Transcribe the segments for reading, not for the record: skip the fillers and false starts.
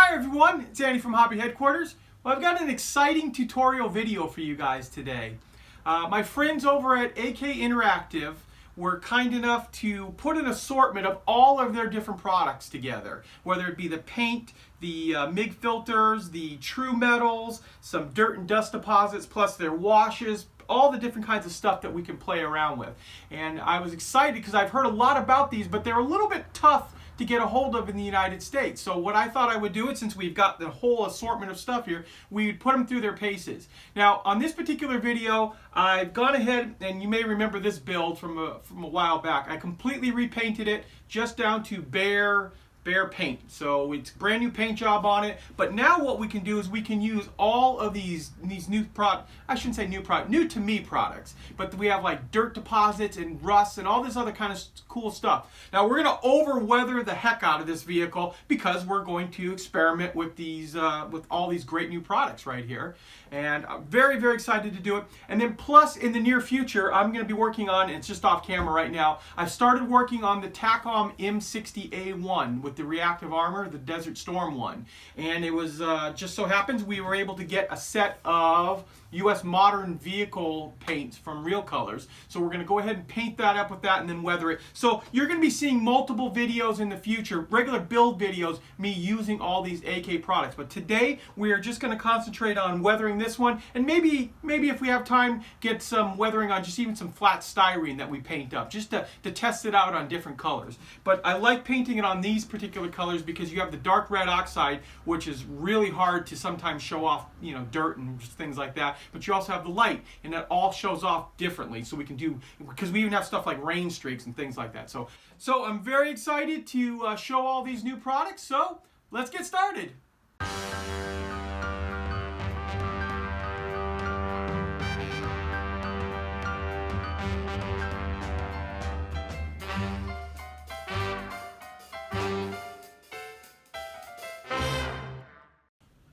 Hi everyone, it's Andy from Hobby Headquarters. Well, I've got an exciting tutorial video for you guys today. My friends over at AK Interactive were kind enough to put an assortment of all of their different products together, whether it be the paint, the MIG filters, the true metals, some dirt and dust deposits, plus their washes, all the different kinds of stuff that we can play around with. And I was excited because I've heard a lot about these, but they're a little bit tough to get a hold of in the United States. So what I thought I would do, since we've got the whole assortment of stuff here, we'd put them through their paces. Now on this particular video, I've gone ahead, and you may remember this build from a while back. I completely repainted it just down to bare paint. So it's brand new paint job on it. But now what we can do is we can use all of these new products. I shouldn't say new product, new to me products. But we have like dirt deposits and rust and all this other kind of cool stuff. Now we're going to over weather the heck out of this vehicle because we're going to experiment with these with all these great new products right here. And I'm very, very excited to do it. And then plus in the near future, I'm going to be working on, it's just off camera right now, I've started working on the Takom M60A1 with the reactive armor, the Desert Storm one. And it was, just so happens we were able to get a set of US modern vehicle paints from Real Colors. So we're going to go ahead and paint that up with that and then weather it. So you're going to be seeing multiple videos in the future, regular build videos, me using all these AK products. But today we are just going to concentrate on weathering this one, and maybe if we have time, get some weathering on just even some flat styrene that we paint up, just to test it out on different colors. But I like painting it on these particular colors because you have the dark red oxide, which is really hard to sometimes show off, you know, dirt and things like that. But you also have the light, and that all shows off differently. So we can do, because we even have stuff like rain streaks and things like that. So I'm very excited to show all these new products. So let's get started.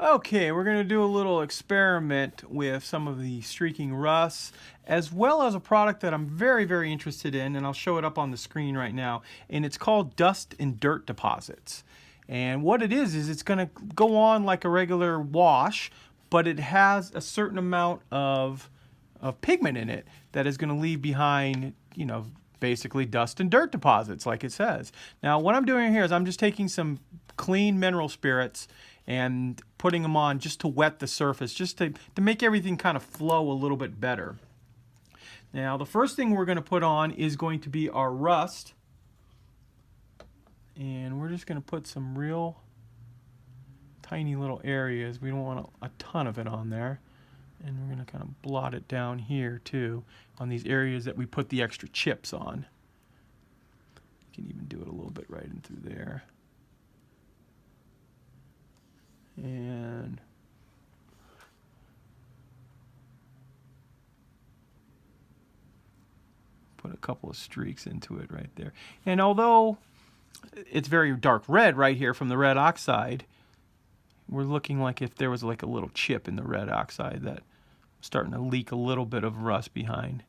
Okay, we're going to do a little experiment with some of the streaking rust, as well as a product that I'm very, very interested in, and I'll show it up on the screen right now, and it's called dust and dirt deposits. And what it is it's going to go on like a regular wash, but it has a certain amount of pigment in it that is going to leave behind, you know, basically dust and dirt deposits, like it says. Now, what I'm doing here is I'm just taking some clean mineral spirits and putting them on just to wet the surface, just to make everything kind of flow a little bit better. Now, the first thing we're going to put on is going to be our rust. And we're just going to put some real tiny little areas. We don't want a ton of it on there. And we're going to kind of blot it down here too, on these areas that we put the extra chips on. You can even do it a little bit right in through there. And put a couple of streaks into it right there. And although it's very dark red right here from the red oxide, we're looking like if there was like a little chip in the red oxide that starting to leak a little bit of rust behind.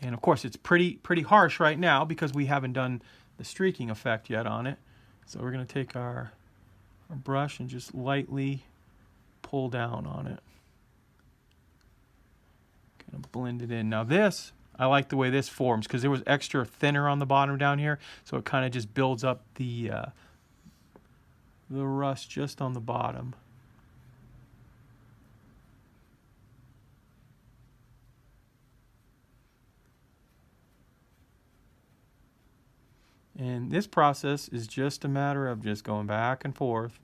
And of course it's pretty harsh right now because we haven't done the streaking effect yet on it. So we're going to take our brush and just lightly pull down on it. Kind of blend it in. Now this, I like the way this forms because there was extra thinner on the bottom down here, so it kind of just builds up the rust just on the bottom. And this process is just a matter of just going back and forth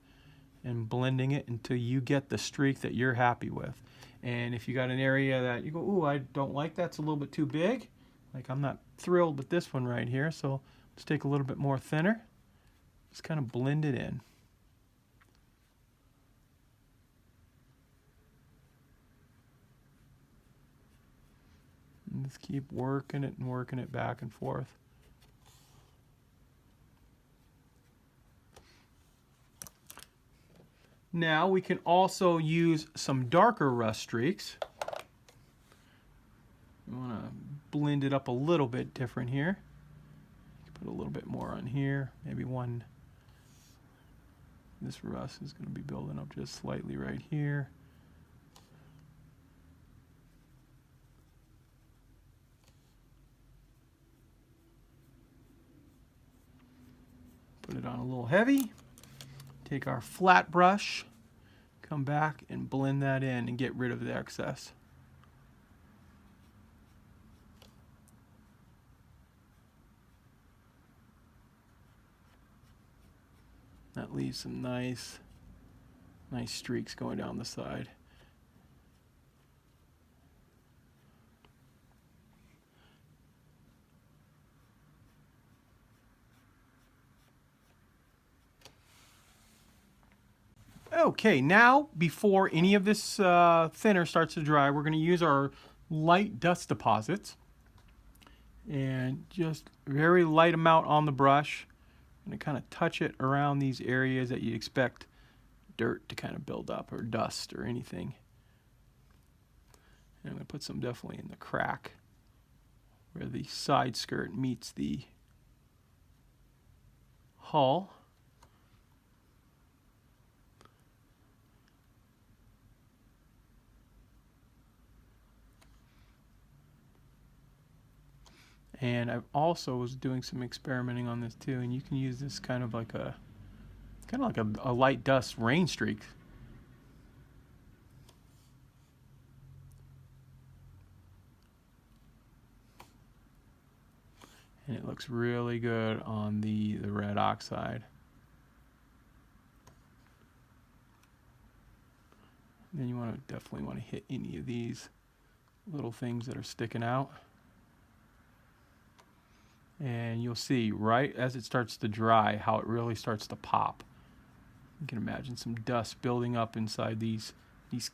and blending it until you get the streak that you're happy with. And if you got an area that you go, ooh, I don't like that's a little bit too big, like I'm not thrilled with this one right here, so let's take a little bit more thinner, just kind of blend it in. And just keep working it back and forth. Now we can also use some darker rust streaks. You want to blend it up a little bit different here. Put a little bit more on here, maybe one This rust is going to be building up just slightly right here. Put it on a little heavy. Take our flat brush, come back and blend that in and get rid of the excess. That leaves some nice streaks going down the side. Okay, now before any of this thinner starts to dry, we're going to use our light dust deposits. And just very light amount on the brush. I'm going to kind of touch it around these areas that you'd expect dirt to kind of build up, or dust or anything. And I'm going to put some definitely in the crack where the side skirt meets the hull. And I also was doing some experimenting on this too, and you can use this kind of like a light dust rain streak. And it looks really good on the red oxide. Then you definitely want to hit any of these little things that are sticking out. And you'll see right as it starts to dry how it really starts to pop. You can imagine some dust building up inside these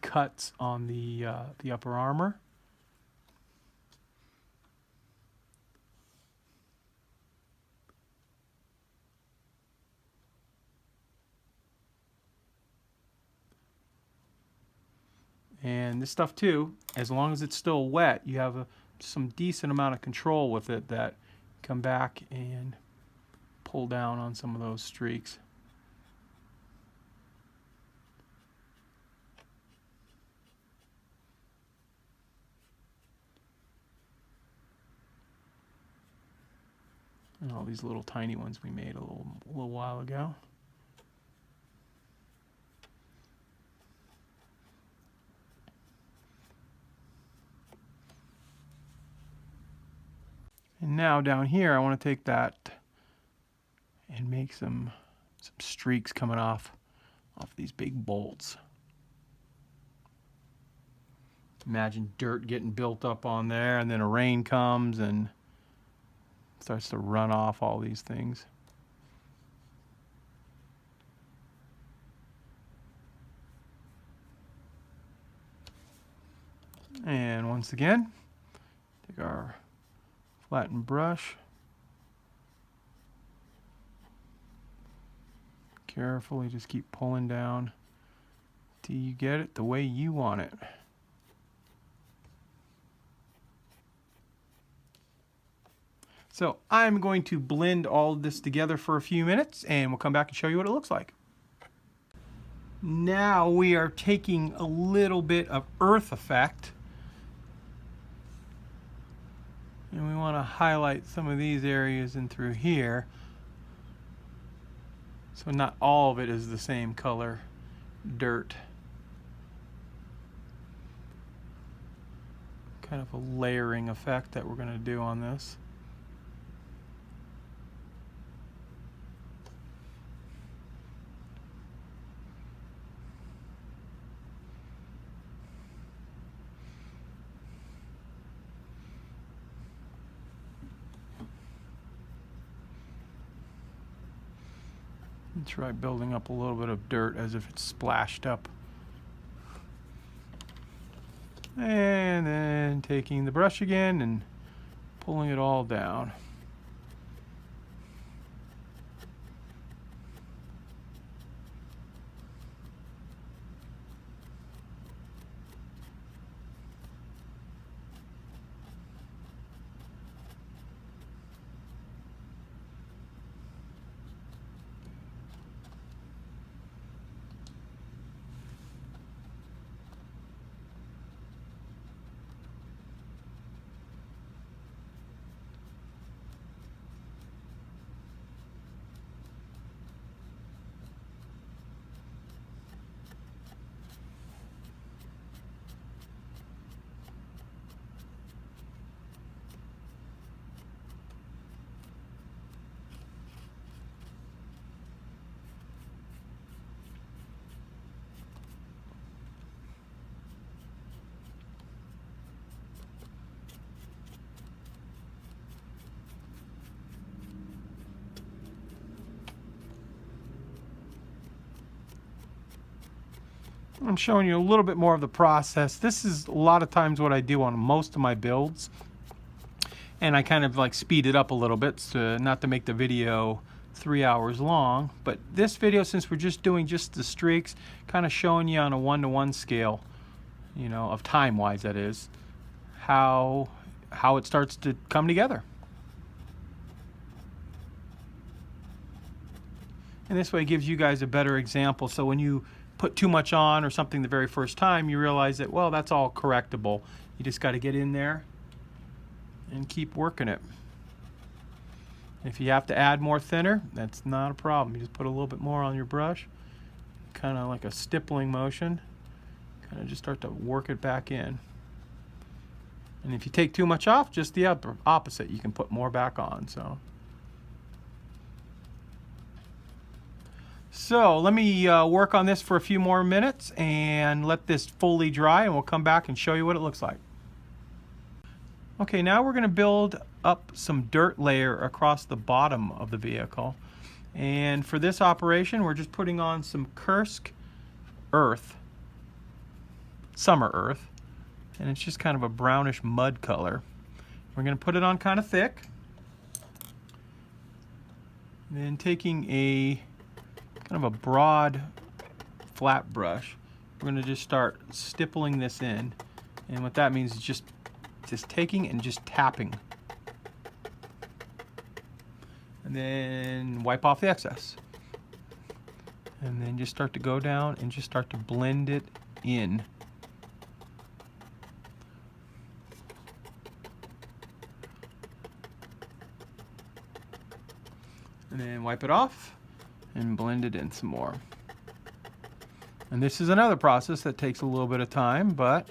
cuts on the upper armor. And this stuff too, as long as it's still wet, you have some decent amount of control with it that come back and pull down on some of those streaks. And all these little tiny ones we made a little while ago. And now down here, I want to take that and make some streaks coming off these big bolts. Imagine dirt getting built up on there, and then a rain comes and starts to run off all these things. And once again, take our flattened brush. Carefully just keep pulling down till you get it the way you want it. So I'm going to blend all of this together for a few minutes, and we'll come back and show you what it looks like. Now we are taking a little bit of earth effect, and we want to highlight some of these areas and through here. So not all of it is the same color dirt. Kind of a layering effect that we're going to do on this. Try building up a little bit of dirt as if it's splashed up. And then taking the brush again and pulling it all down. I'm showing you a little bit more of the process. This is a lot of times what I do on most of my builds. And I kind of like speed it up a little bit, so not to make the video 3 hours long. But this video, since we're just doing just the streaks, kind of showing you on a 1-to-1 scale, you know, of time-wise that is, how it starts to come together. And this way it gives you guys a better example. So when you put too much on or something the very first time, you realize that, well, that's all correctable. You just got to get in there and keep working it. If you have to add more thinner, that's not a problem. You just put a little bit more on your brush, kind of like a stippling motion, kind of just start to work it back in. And if you take too much off, just the opposite. You can put more back on. So let me work on this for a few more minutes and let this fully dry, and we'll come back and show you what it looks like. Okay, now we're going to build up some dirt layer across the bottom of the vehicle. And for this operation, we're just putting on some Kursk earth, summer earth, and it's just kind of a brownish mud color. We're going to put it on kind of thick. And then taking a kind of a broad flat brush, we're going to just start stippling this in. And what that means is just taking and just tapping. And then wipe off the excess. And then just start to go down and just start to blend it in. And then wipe it off and blend it in some more. And this is another process that takes a little bit of time, but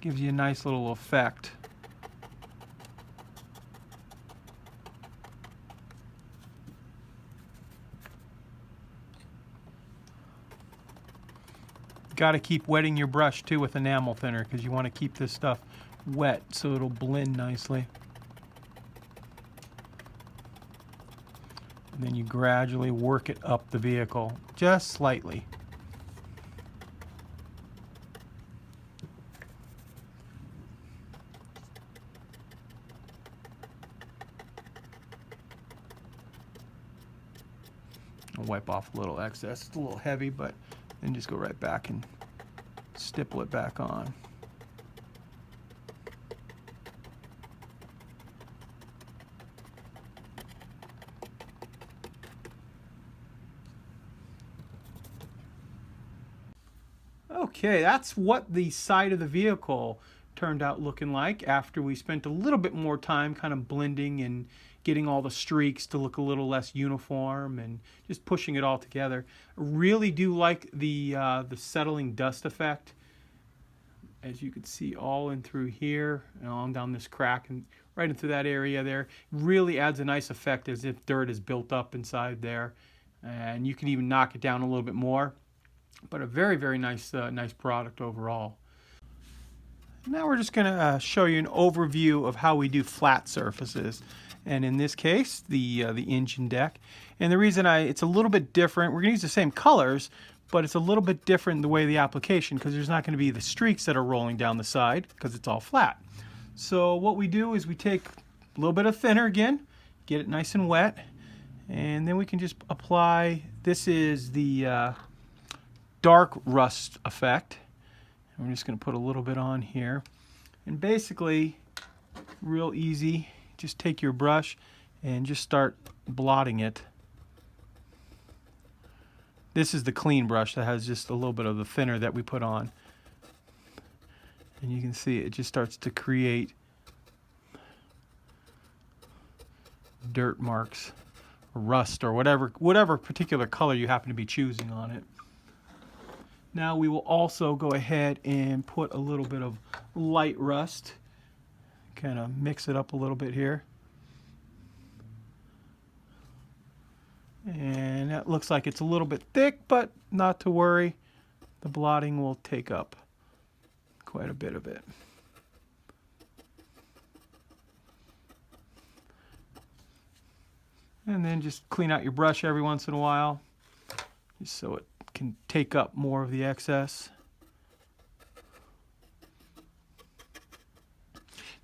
gives you a nice little effect. Got to keep wetting your brush too with enamel thinner, because you want to keep this stuff wet so it'll blend nicely. And then you gradually work it up the vehicle, just slightly. I'll wipe off a little excess. It's a little heavy, but then just go right back and stipple it back on. Okay, that's what the side of the vehicle turned out looking like after we spent a little bit more time kind of blending and getting all the streaks to look a little less uniform and just pushing it all together. I really do like the settling dust effect, as you can see all in through here and on down this crack and right into that area there. Really adds a nice effect as if dirt is built up inside there, and you can even knock it down a little bit more. But a very, very nice nice product overall. Now we're just going to show you an overview of how we do flat surfaces, and in this case the engine deck. And the reason it's a little bit different, we're going to use the same colors, but it's a little bit different the way the application, because there's not going to be the streaks that are rolling down the side because it's all flat. So what we do is we take a little bit of thinner again, get it nice and wet, and then we can just apply, this is the dark rust effect. I'm just going to put a little bit on here, and basically real easy, just take your brush and just start blotting it. This is the clean brush that has just a little bit of the thinner that we put on, and you can see it just starts to create dirt marks or rust or whatever particular color you happen to be choosing on it. Now we will also go ahead and put a little bit of light rust, kind of mix it up a little bit here. And that looks like it's a little bit thick, but not to worry. The blotting will take up quite a bit of it. And then just clean out your brush every once in a while, just so it can take up more of the excess.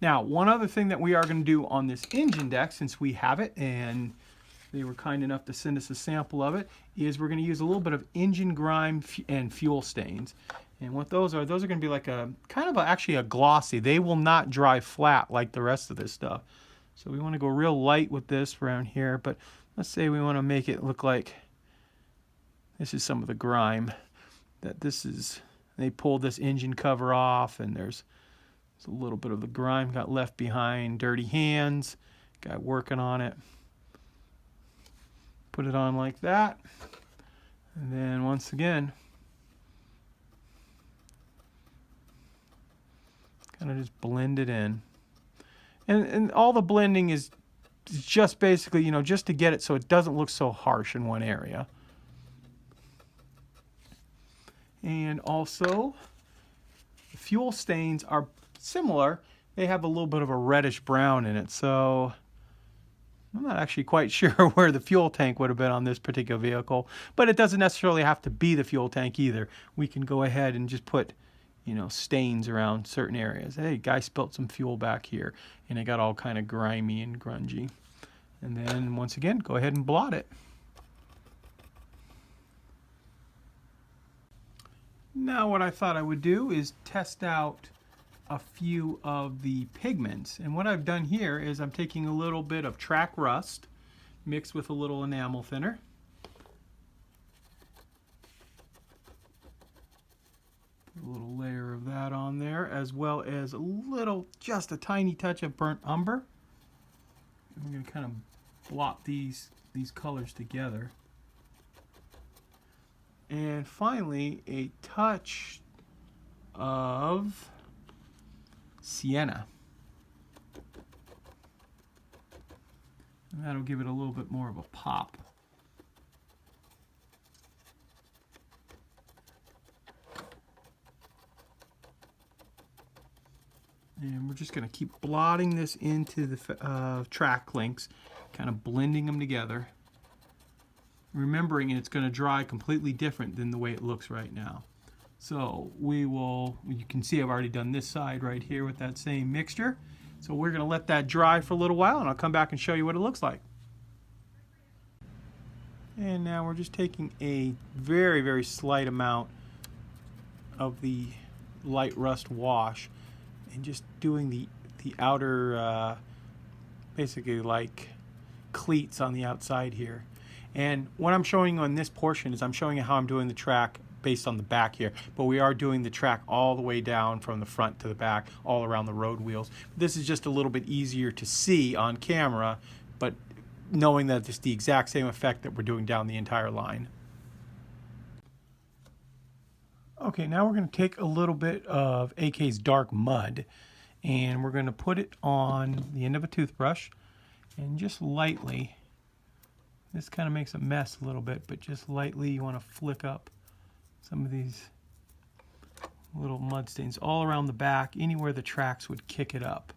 Now, one other thing that we are going to do on this engine deck, since we have it and they were kind enough to send us a sample of it, is we're going to use a little bit of engine grime and fuel stains. And what those are going to be like a kind of actually a glossy. They will not dry flat like the rest of this stuff. So we want to go real light with this around here, but let's say we want to make it look like this is some of the grime. That this is, they pulled this engine cover off, and there's a little bit of the grime got left behind, dirty hands, guy working on it. Put it on like that, and then once again, kind of just blend it in. And all the blending is just basically, you know, just to get it so it doesn't look so harsh in one area. And also, the fuel stains are similar. They have a little bit of a reddish brown in it, so I'm not actually quite sure where the fuel tank would have been on this particular vehicle, but it doesn't necessarily have to be the fuel tank either. We can go ahead and just put, you know, stains around certain areas. Hey, guy spilt some fuel back here, and it got all kind of grimy and grungy. And then once again, go ahead and blot it. Now what I thought I would do is test out a few of the pigments. And what I've done here is I'm taking a little bit of track rust mixed with a little enamel thinner. Put a little layer of that on there, as well as a little, just a tiny touch of burnt umber. I'm going to kind of blot these colors together. And finally, a touch of sienna. And that'll give it a little bit more of a pop. And we're just going to keep blotting this into the track links, kind of blending them together. Remembering it's going to dry completely different than the way it looks right now. So we will, you can see I've already done this side right here with that same mixture. So we're going to let that dry for a little while, and I'll come back and show you what it looks like. And now we're just taking a very, very slight amount of the light rust wash and just doing the outer, basically like cleats on the outside here. And what I'm showing on this portion is I'm showing you how I'm doing the track based on the back here, but we are doing the track all the way down from the front to the back, all around the road wheels. This is just a little bit easier to see on camera, but knowing that it's the exact same effect that we're doing down the entire line. Okay, now we're going to take a little bit of AK's dark mud, and we're going to put it on the end of a toothbrush, and just lightly, this kind of makes a mess a little bit, but just lightly you want to flick up some of these little mud stains all around the back, anywhere the tracks would kick it up.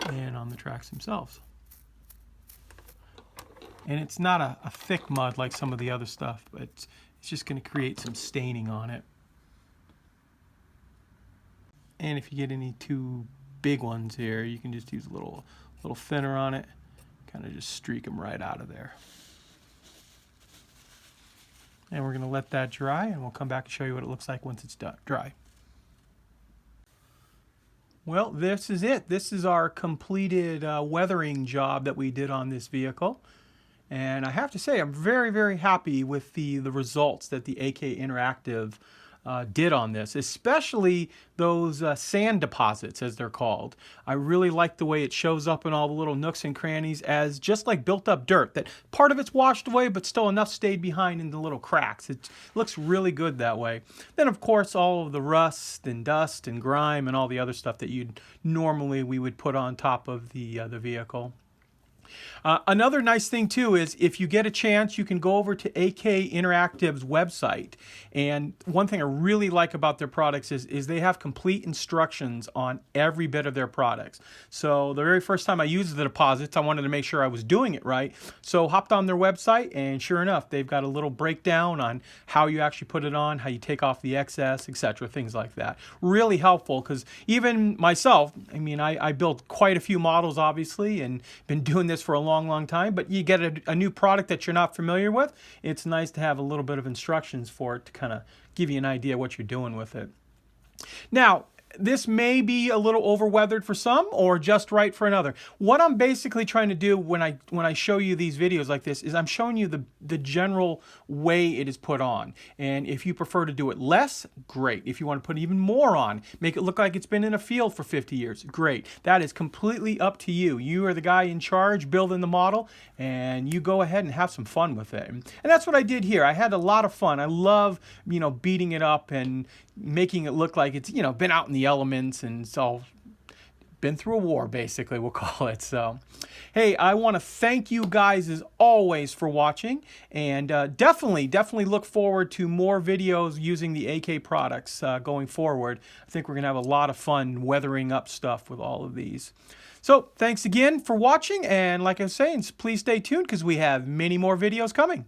And on the tracks themselves. And it's not a thick mud like some of the other stuff, but it's just going to create some staining on it. And if you get any too big ones here, you can just use a little thinner on it, kind of just streak them right out of there. And we're going to let that dry, and we'll come back and show you what it looks like once it's dry. Well, this is it. This is our completed weathering job that we did on this vehicle. And I have to say, I'm very, very happy with the results that the AK Interactive did on this, especially those sand deposits, as they're called. I really like the way it shows up in all the little nooks and crannies as just like built up dirt, that part of it's washed away, but still enough stayed behind in the little cracks. It looks really good that way. Then, of course, all of the rust and dust and grime and all the other stuff that we would put on top of the vehicle. Another nice thing too is if you get a chance, you can go over to AK Interactive's website. And one thing I really like about their products is they have complete instructions on every bit of their products. So the very first time I used the deposits, I wanted to make sure I was doing it right. So hopped on their website, and sure enough, they've got a little breakdown on how you actually put it on, how you take off the excess, etc., things like that. Really helpful, because even myself, I mean, I built quite a few models, obviously, and been doing this for a long time, but you get a new product that you're not familiar with, it's nice to have a little bit of instructions for it to kind of give you an idea what you're doing with it. Now, this may be a little over-weathered for some or just right for another. What I'm basically trying to do when I show you these videos like this is I'm showing you the general way it is put on. And if you prefer to do it less, great. If you want to put even more on, make it look like it's been in a field for 50 years, great. That is completely up to you. You are the guy in charge building the model, and you go ahead and have some fun with it. And that's what I did here. I had a lot of fun. I love, beating it up and making it look like it's, been out in the elements, and so been through a war, basically, we'll call it. So, hey, I want to thank you guys as always for watching, and definitely look forward to more videos using the AK products going forward. I think we're going to have a lot of fun weathering up stuff with all of these. So, thanks again for watching, and like I was saying, please stay tuned because we have many more videos coming.